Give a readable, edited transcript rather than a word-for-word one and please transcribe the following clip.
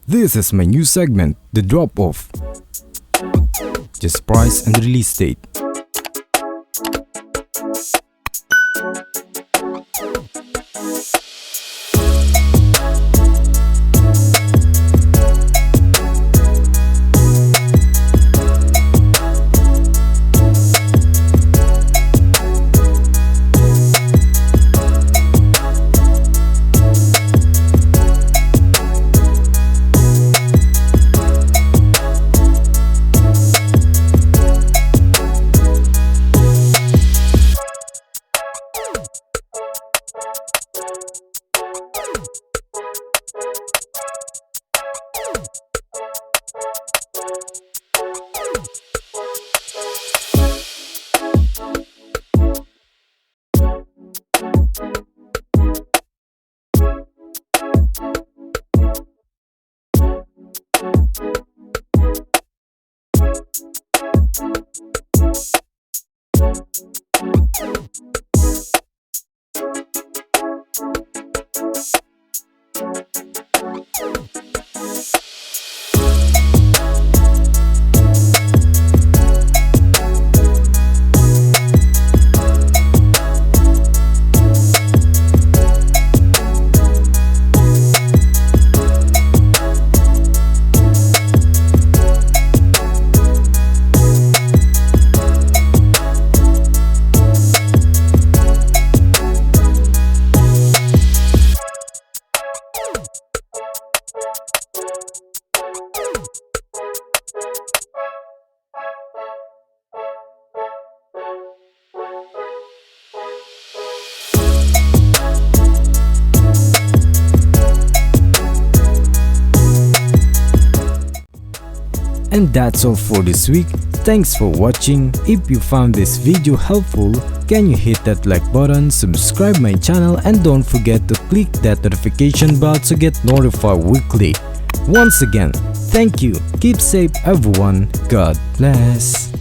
This is my new segment, The Drop Off. Just price and release date. And that's all for this week. Thanks for watching. If you found this video helpful, can you hit that like button, subscribe my channel, and don't forget to click that notification bell to get notified weekly. Once again, thank you. Keep safe everyone. God bless.